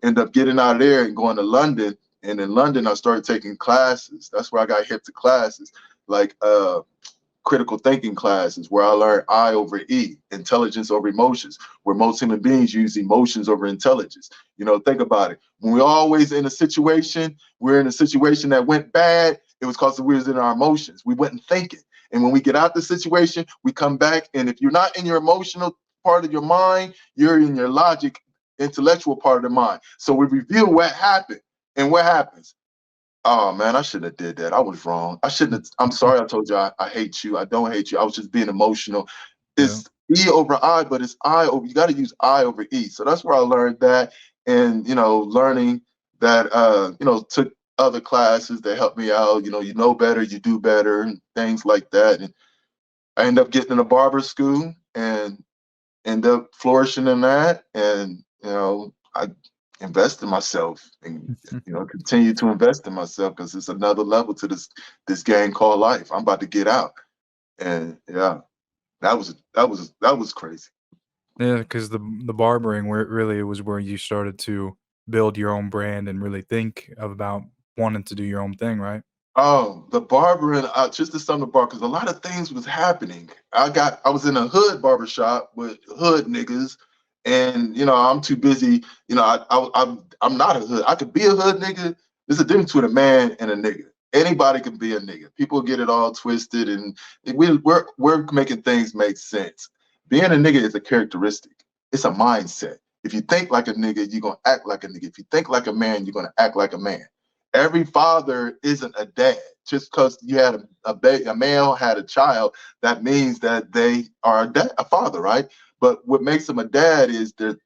end up getting out of there and going to London. And in London, I started taking classes. That's where I got hip to classes like critical thinking classes where I learned I over E, intelligence over emotions, where most human beings use emotions over intelligence. Think about it. When we're always in a situation, we're in a situation that went bad, it was because we was in our emotions. We wasn't thinking. And when we get out the situation, we come back. And if you're not in your emotional part of your mind, you're in your logic, intellectual part of the mind. So we review what happened. And what happens? Oh man, I shouldn't have did that. I was wrong. I shouldn't have. I'm sorry. I told you I hate you. I don't hate you. I was just being emotional. Yeah. It's E over I, but it's I over. You got to use I over E. So that's where I learned that, and learning that. Took other classes that helped me out. You know better, you do better, and things like that. And I ended up getting in a barber school and end up flourishing in that. And I invest in myself and continue to invest in myself because it's another level to this game called life. I'm about to get out. And yeah, that was crazy. Yeah, because the barbering, where it really was where you started to build your own brand and really think about wanting to do your own thing, right? Oh, the barbering, just to sum the bar, because a lot of things was happening. I was in a hood barbershop with hood niggas, and I'm too busy. I'm not a hood. I could be a hood nigga. There's a difference between a man and a nigga. Anybody can be a nigga. People get it all twisted, and we're making things make sense. Being a nigga is a characteristic. It's a mindset. If you think like a nigga, you're gonna act like a nigga. If you think like a man, you're gonna act like a man. Every father isn't a dad. Just because you had a male had a child, that means that they are a father, right? But what makes them a dad is their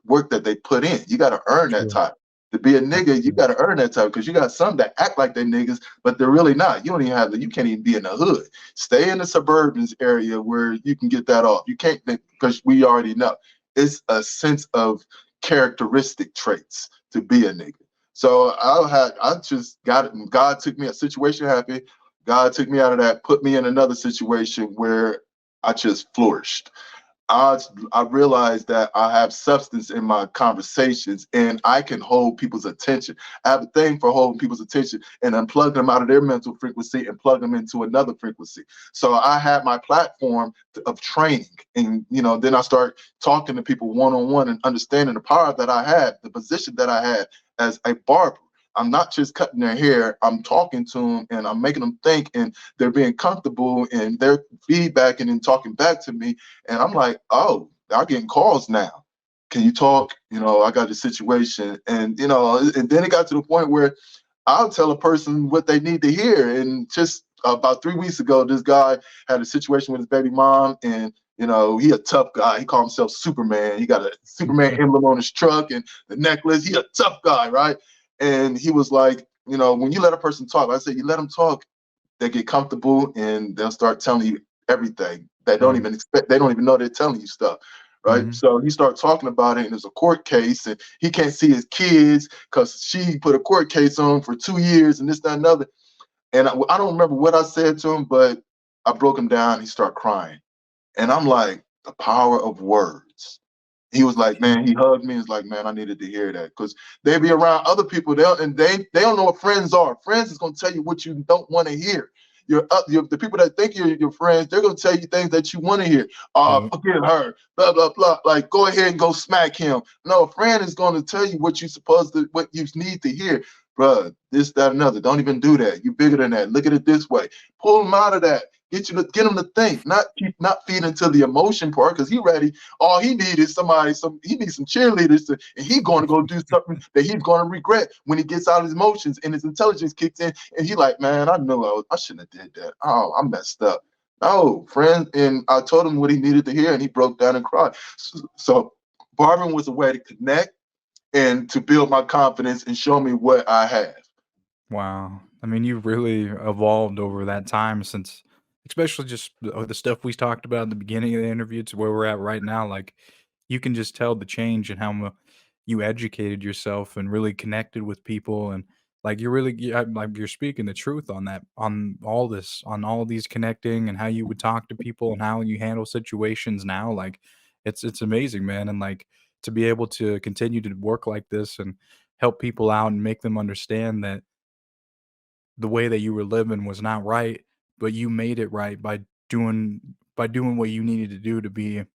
work that they put in. You got to earn that True. title. To be a nigga, you Absolutely. got to earn that title because you got some that act like they niggas, but they're really not. You don't even have you can't even be in the hood. Stay in the suburban area where you can get that off. You can't because we already know it's a sense of characteristic traits to be a nigga. So I just got it. And God took me a situation happy. God took me out of that, put me in another situation where I just flourished. I realized that I have substance in my conversations and I can hold people's attention. I have a thing for holding people's attention and unplug them out of their mental frequency and plug them into another frequency. So I had my platform of training, and then I start talking to people one on one and understanding the power that I had, the position that I had as a barber. I'm not just cutting their hair. I'm talking to them and I'm making them think, and they're being comfortable and they're feedbacking and talking back to me. And I'm like, oh, I'm getting calls now. Can you talk? I got a situation. And then it got to the point where I'll tell a person what they need to hear. And just about 3 weeks ago, this guy had a situation with his baby mom, and he a tough guy. He called himself Superman. He got a Superman emblem on his truck and the necklace. He a tough guy, right? And he was like, when you let a person talk, I said, you let them talk, they get comfortable and they'll start telling you everything. They don't Yeah. even expect, they don't even know they're telling you stuff. Right. Hmm. So he started talking about it, and there's a court case, and he can't see his kids because she put a court case on for 2 years and this, that, and other. And I don't remember what I said to him, but I broke him down. He started crying. And I'm like, the power of words. He was like, man, he hugged me. He's like, man, I needed to hear that because they be around other people. They don't know what friends are. Friends is gonna tell you what you don't want to hear. The people that think you're your friends, they're gonna tell you things that you want to hear. Yeah. Forget her, blah blah blah. Like, go ahead and go smack him. No, a friend is gonna tell you what what you need to hear. Bruh, this, that, another. Don't even do that. You're bigger than that. Look at it this way. Pull them out of that. Get him to think, not feed into the emotion part because he ready. All he needs is he needs some cheerleaders and he's going to go do something that he's going to regret when he gets out of his emotions and his intelligence kicks in and he like, man, I know I shouldn't have did that. Oh, I messed up. No, friend. And I told him what he needed to hear and he broke down and cried. So barbering was a way to connect and to build my confidence and show me what I have. Wow. I mean, you've really evolved over that time since, especially just the stuff we talked about at the beginning of the interview to where we're at right now. Like, you can just tell the change and how you educated yourself and really connected with people. And Like you're really, like you're speaking the truth on that, on all this, on all these connecting and how you would talk to people and how you handle situations now. Like it's amazing, man. And like to be able to continue to work like this and help people out and make them understand that the way that you were living was not right, but you made it right doing by doing what you needed to do to be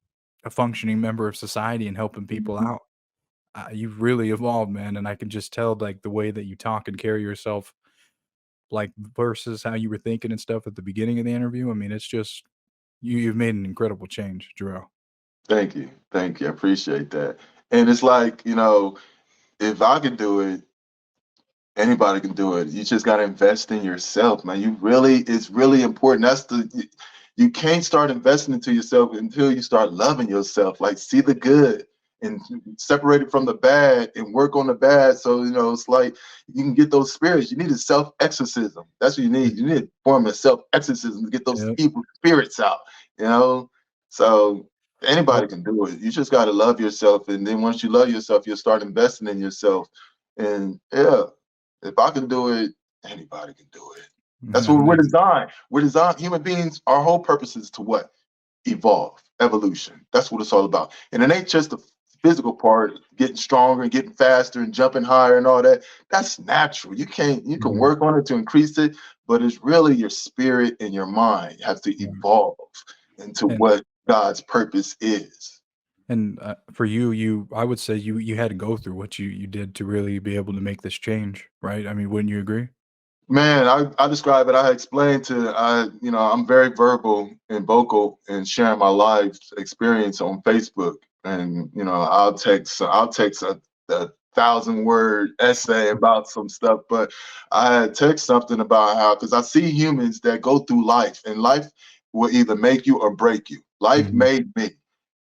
a functioning member of society and helping people out. You've really evolved, man, and I can just tell like the way that you talk and carry yourself, like versus how you were thinking and stuff at the beginning of the interview. I mean, it's just you've made an incredible change, Jarrell. Thank you. Thank you. I appreciate that. And it's like, if I can do it, anybody can do it. You just got to invest in yourself, man. It's really important. You can't start investing into yourself until you start loving yourself. Like, see the good and separate it from the bad and work on the bad. So, it's like you can get those spirits. You need a self exorcism. That's what you need. You need to form a self exorcism to get those Yep. evil spirits out, you know? So, anybody Well, can do it. You just got to love yourself. And then once you love yourself, you'll start investing in yourself. And yeah, if I can do it, anybody can do it. That's what we're amazing. designed. We're designed. Human beings. Our whole purpose is to what? Evolve, evolution. That's what it's all about. And it ain't just the physical part, getting stronger and getting faster and jumping higher and all that. That's natural. You can Mhm. work on it to increase it, but it's really your spirit and your mind have to Yeah. evolve into And what God's purpose is. for you, I would say you had to go through what you did to really be able to make this change, right? I mean, wouldn't you agree? Man, I describe it. I explained I'm very verbal and vocal in sharing my life experience on Facebook. And, I'll text a 1,000 word essay about some stuff, but I had text something about how, because I see humans that go through life, and life will either make you or break you. Life Mhm. made me,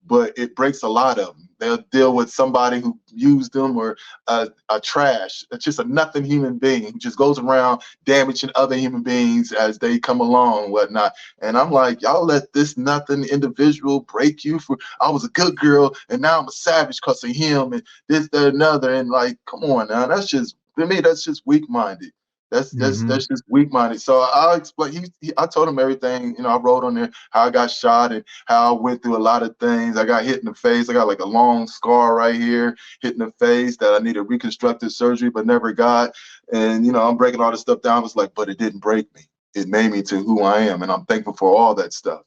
but it breaks a lot of them. They'll deal with somebody who used them, or a trash. It's just a nothing human being who just goes around damaging other human beings as they come along and whatnot. And I'm like, y'all let this nothing individual break you for, I was a good girl and now I'm a savage because of him and this, that, another. And like, come on now. That's just, for me, that's just weak minded. Mhm. That's just weak minded. So I'll explain. I told him everything. I wrote on there how I got shot and how I went through a lot of things. I got hit in the face. I got like a long scar right here, hit in the face that I needed reconstructive surgery, but never got. And I'm breaking all this stuff down. It's like, but it didn't break me. It made me to who I am, and I'm thankful for all that stuff.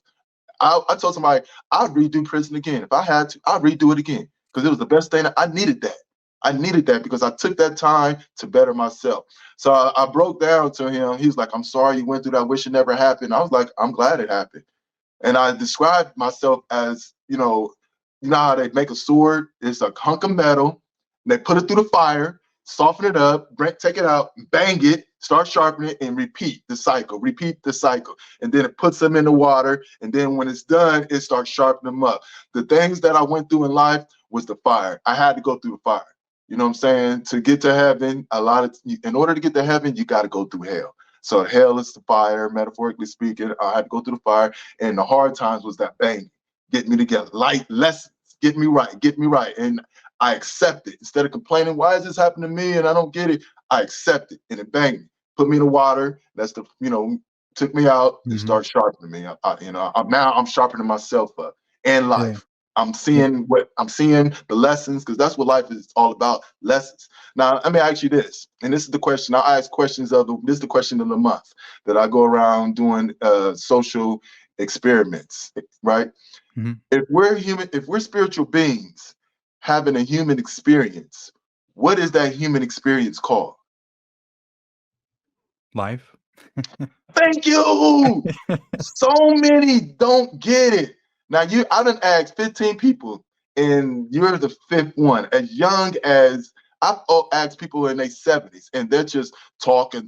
I told somebody I'd redo prison again if I had to. I'd redo it again because it was the best thing. I needed that. I needed that because I took that time to better myself. So I broke down to him. He's like, "I'm sorry you went through that. I wish it never happened." I was like, "I'm glad it happened." And I described myself as, how they make a sword? It's a hunk of metal. And they put it through the fire, soften it up, take it out, bang it, start sharpening it, and repeat the cycle. Repeat the cycle. And then it puts them in the water. And then when it's done, it starts sharpening them up. The things that I went through in life was the fire. I had to go through the fire. You know what I'm saying? To get to heaven, in order to get to heaven, you got to go through hell. So hell is the fire, metaphorically speaking. I had to go through the fire, and the hard times was that bang, get me together, light lessons, get me right, and I accept it instead of complaining. Why is this happening to me and I don't get it? I accept it, and it banged me, put me in the water. That's took me out and Mhm. start sharpening me. Now I'm sharpening myself up and Yeah. life. I'm seeing the lessons because that's what life is all about, lessons. Now, let me ask you this, and this is the question. I ask questions this is the question of the month that I go around doing social experiments, right? Mhm. If we're spiritual beings having a human experience, what is that human experience called? Life. Thank you. So many don't get it. Now I done asked 15 people, and you're the fifth one. As young as I've asked people in their 70s, and they're just talking.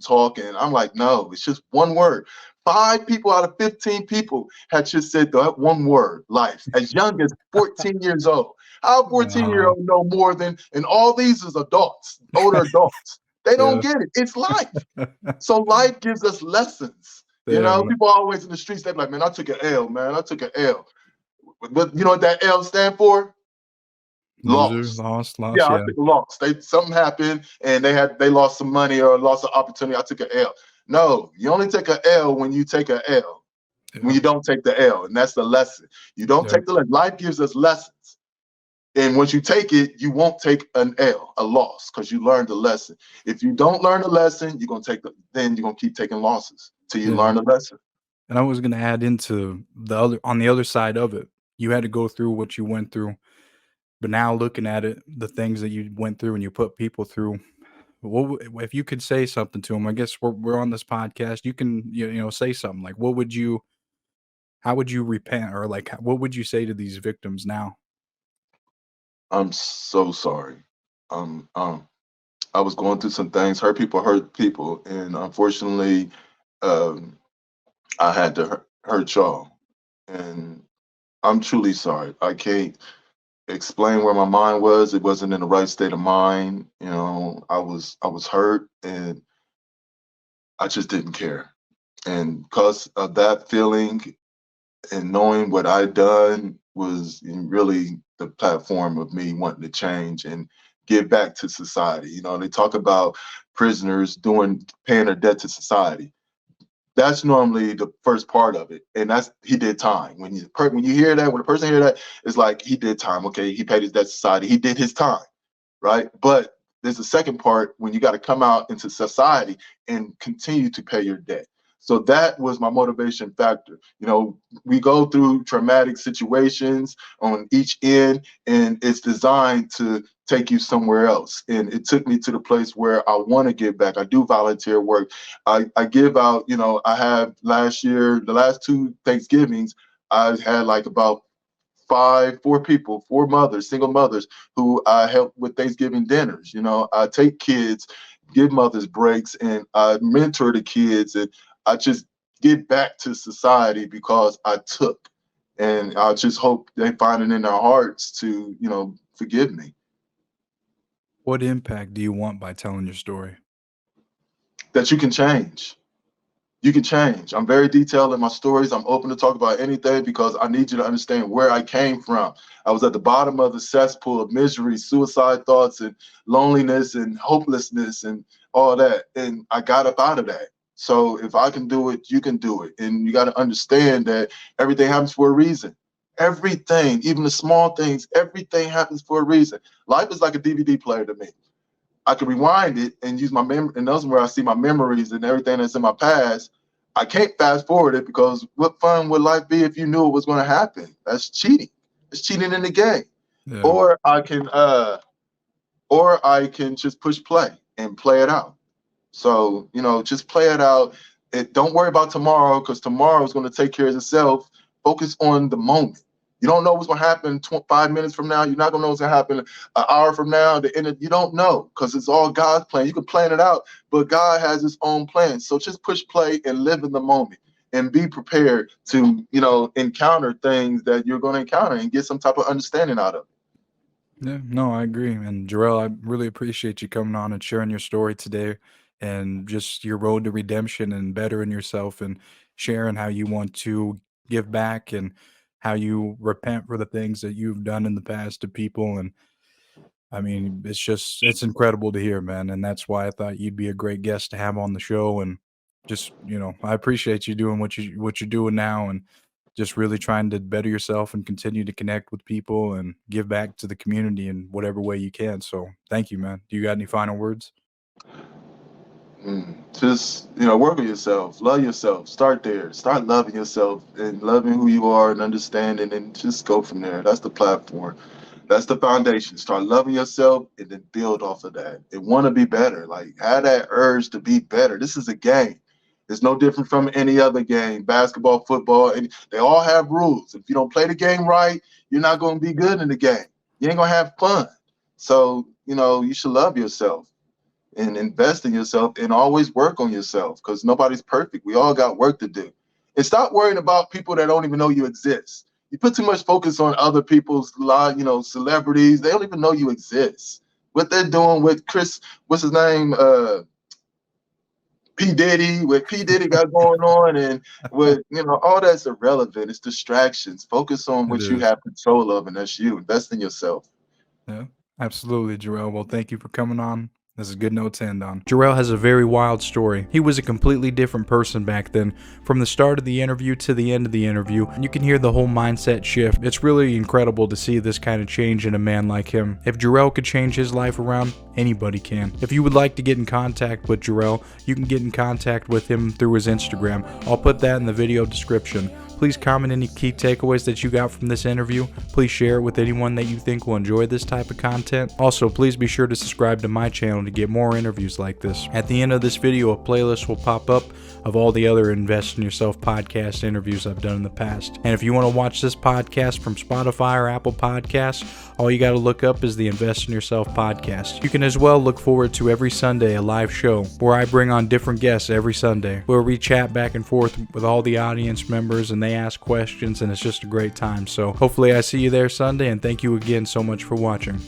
I'm like, no, it's just one word. 5 people out of 15 people had just said that one word, life, as young as 14 years old. How a 14-year-old Wow. know more than, and all these is adults, older adults. They don't Yeah. get it. It's life. So life gives us lessons. Yeah, man. People always in the streets, they're like, man, I took an L, man. I took an L. But you know what that L stand for? Loser, Lost. Yeah, lost, I yeah. took a loss. Something happened and they lost some money or lost an opportunity. I took an L. No, you only take an L when you take an L. When Yeah. you don't take the L, and that's the lesson. You don't Yeah. take the lesson. Life gives us lessons. And once you take it, you won't take an L, a loss, because you learned the lesson. If you don't learn the lesson, then you're gonna keep taking losses till you Yeah. learn the lesson. And I was gonna add into the other on the other side of it, you had to go through what you went through, but now looking at it, the things that you went through and you put people through, if you could say something to them, I guess we're on this podcast, you can say something like, what would you, how would you repent, or like, what would you say to these victims now? I'm so sorry. I was going through some things, hurt people, and unfortunately, um, I had to hurt y'all. And I'm truly sorry. I can't explain where my mind was. It wasn't in the right state of mind. I was hurt, and I just didn't care. And because of that feeling and knowing what I'd done was really the platform of me wanting to change and give back to society. They talk about prisoners paying their debt to society. That's normally the first part of it, and that's he did time. When you hear that, when a person hear that, it's like he did time. Okay, he paid his debt to society. He did his time, right? But there's a second part when you got to come out into society and continue to pay your debt. So that was my motivation factor. We go through traumatic situations on each end, and it's designed to take you somewhere else. And it took me to the place where I want to give back. I do volunteer work. I give out, I have the last two Thanksgivings, I had like about four people, four mothers, single mothers who I help with Thanksgiving dinners. I take kids, give mothers breaks, and I mentor the kids, and I just give back to society because I took. And I just hope they find it in their hearts to, forgive me. What impact do you want by telling your story? That you can change. You can change. I'm very detailed in my stories. I'm open to talk about anything because I need you to understand where I came from. I was at the bottom of the cesspool of misery, suicide thoughts, and loneliness and hopelessness and all that. And I got up out of that. So if I can do it, you can do it. And you got to understand that everything happens for a reason. Everything, even the small things, everything happens for a reason. Life is like a DVD player to me. I can rewind it and use my memory, and those are where I see my memories and everything that's in my past. I can't fast forward it because what fun would life be if you knew it was going to happen? That's cheating. It's cheating in the game. Yeah. Or I can just push play and play it out. So, just play it out. Don't worry about tomorrow because tomorrow is going to take care of itself. Focus on the moment. You don't know what's going to happen 5 minutes from now. You're not going to know what's going to happen an hour from now. You don't know because it's all God's plan. You can plan it out, but God has his own plan. So just push play and live in the moment and be prepared to, encounter things that you're going to encounter and get some type of understanding out of it. Yeah, no, I agree. And Jarrell, I really appreciate you coming on and sharing your story today and just your road to redemption and bettering yourself and sharing how you want to give back and how you repent for the things that you've done in the past to people. And I mean, it's incredible to hear, man. And that's why I thought you'd be a great guest to have on the show. And just, I appreciate you doing what you're doing now and just really trying to better yourself and continue to connect with people and give back to the community in whatever way you can. So thank you, man. Do you got any final words? Just work on yourself, love yourself, start there, start loving yourself and loving who you are and understanding, and just go from there. That's the platform, that's the foundation. Start loving yourself and then build off of that and want to be better. Like, have that urge to be better. This is a game. It's no different from any other game, basketball, football, and they all have rules. If you don't play the game right, you're not going to be good in the game. You ain't going to have fun. So you should love yourself and invest in yourself and always work on yourself because nobody's perfect. We all got work to do. And stop worrying about people that don't even know you exist. You put too much focus on other people's celebrities. They don't even know you exist. What they're doing with Chris, what's his name? P. Diddy, what P. Diddy got going on, and all that's irrelevant. It's distractions. Focus on It what you is. have control of, and that's you. Invest in yourself. Yeah, absolutely, Jorel. Well, thank you for coming on. This is a good note to end on. Jorel has a very wild story. He was a completely different person back then. From the start of the interview to the end of the interview, you can hear the whole mindset shift. It's really incredible to see this kind of change in a man like him. If Jorel could change his life around, anybody can. If you would like to get in contact with Jorel, you can get in contact with him through his Instagram. I'll put that in the video description. Please comment any key takeaways that you got from this interview. Please share it with anyone that you think will enjoy this type of content. Also, please be sure to subscribe to my channel to get more interviews like this. At the end of this video, a playlist will pop up of all the other Invest in Yourself podcast interviews I've done in the past. And if you want to watch this podcast from Spotify or Apple Podcasts, all you got to look up is the Invest in Yourself podcast. You can as well look forward to every Sunday a live show where I bring on different guests every Sunday, where we chat back and forth with all the audience members and they ask questions, and it's just a great time. So hopefully I see you there Sunday, and thank you again so much for watching.